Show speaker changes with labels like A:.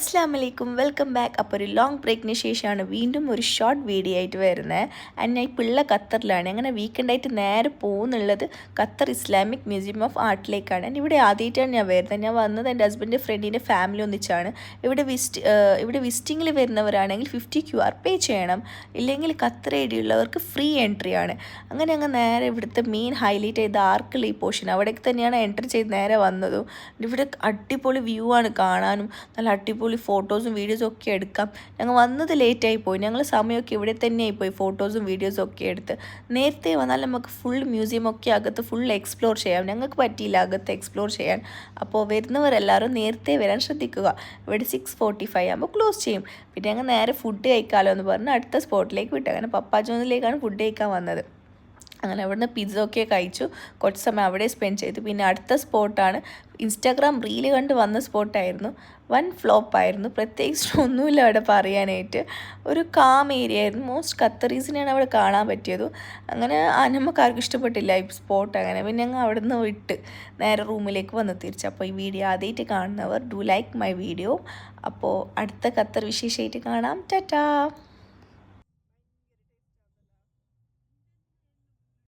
A: അസ്സലാമു അലൈക്കും welcome back. അപ്പോൾ ഒരു ലോങ് ബ്രേക്കിന് ശേഷമാണ് വീണ്ടും ഒരു ഷോർട്ട് വീഡിയോ ആയിട്ട് വരുന്നത്. ആൻഡ് ഞാൻ ഇപ്പോൾ ഉള്ള ഖത്തറിലാണ്. അങ്ങനെ വീക്കെൻഡായിട്ട് നേരെ പോകുന്നുള്ളത് ഖത്തർ ഇസ്ലാമിക് മ്യൂസിയം ഓഫ് ആർട്ടിലേക്കാണ്. ഇവിടെ ആദ്യമായിട്ടാണ് ഞാൻ വരുന്നത്. ഞാൻ വന്നത് എൻ്റെ ഹസ്ബൻഡിൻ്റെ ഫ്രണ്ടിൻ്റെ ഫാമിലി ഒന്നിച്ചാണ്. ഇവിടെ വിസിറ്റിങ്ങിൽ വരുന്നവരാണെങ്കിൽ 50 QR പേ ചെയ്യണം, ഇല്ലെങ്കിൽ ഖത്തർ ഏരിയയുള്ളവർക്ക് ഫ്രീ എൻട്രി ആണ്. അങ്ങനെ നേരെ ഇവിടുത്തെ മെയിൻ ഹൈലൈറ്റ് ചെയ്ത ആർക്കുള്ള ഈ പോർഷൻ അവിടേക്ക് തന്നെയാണ് എൻട്രി ചെയ്ത് നേരെ വന്നതും. ഇവിടെ അടിപൊളി വ്യൂ ആണ് കാണാനും, നല്ല അടിപൊളി ഫോട്ടോസും വീഡിയോസും ഒക്കെ എടുക്കാം. ഞങ്ങൾ വന്നത് ലേറ്റായി പോയി, ഞങ്ങൾ സമയമൊക്കെ ഇവിടെ തന്നെയായി പോയി ഫോട്ടോസും വീഡിയോസും ഒക്കെ എടുത്ത്. നേരത്തെ വന്നാൽ നമുക്ക് ഫുൾ മ്യൂസിയം ഒക്കെ അകത്ത് ഫുൾ എക്സ്പ്ലോർ ചെയ്യാം. ഞങ്ങൾക്ക് പറ്റിയില്ല അകത്ത് എക്സ്പ്ലോർ ചെയ്യാൻ. അപ്പോൾ വരുന്നവരെല്ലാവരും നേരത്തെ വരാൻ ശ്രദ്ധിക്കുക. ഇവിടെ 6:45 ആകുമ്പോൾ ക്ലോസ് ചെയ്യും. പിന്നെ ഞങ്ങൾ നേരെ ഫുഡ് കഴിക്കാമല്ലോ എന്ന് പറഞ്ഞ് അടുത്ത സ്പോട്ടിലേക്ക് വിട്ടു. അങ്ങനെ പപ്പാജോണിലേക്കാണ് ഫുഡ് കഴിക്കാൻ വന്നത്. അങ്ങനെ അവിടുന്ന് പിസ്സ ഒക്കെ കഴിച്ചു, കുറച്ച് സമയം അവിടെ സ്പെൻഡ് ചെയ്തു. പിന്നെ അടുത്ത സ്പോട്ടാണ് ഇൻസ്റ്റാഗ്രാം റീല് കണ്ട് വന്ന സ്പോട്ടായിരുന്നു. വൻ ഫ്ലോപ്പായിരുന്നു, പ്രത്യേകിച്ച് ഒന്നുമില്ല അവിടെ പറയാനായിട്ട്. ഒരു കാം ഏരിയ ആയിരുന്നു. മോസ്റ്റ് ഖത്തറീസിനെയാണ് അവിടെ കാണാൻ പറ്റിയത്. അങ്ങനെ നമുക്ക് ആർക്കും ഇഷ്ടപ്പെട്ടില്ല ഈ സ്പോട്ട്. അങ്ങനെ പിന്നെ ഞങ്ങൾ അവിടെ നിന്ന് വിട്ട് നേരെ റൂമിലേക്ക് വന്ന് തിരിച്ചു. അപ്പോൾ ഈ വീഡിയോ ആദ്യമായിട്ട് കാണുന്നവർ ഡു ലൈക്ക് മൈ വീഡിയോ. അപ്പോൾ അടുത്ത ഖത്തർ വിശേഷമായിട്ട് കാണാം. ടാറ്റാ.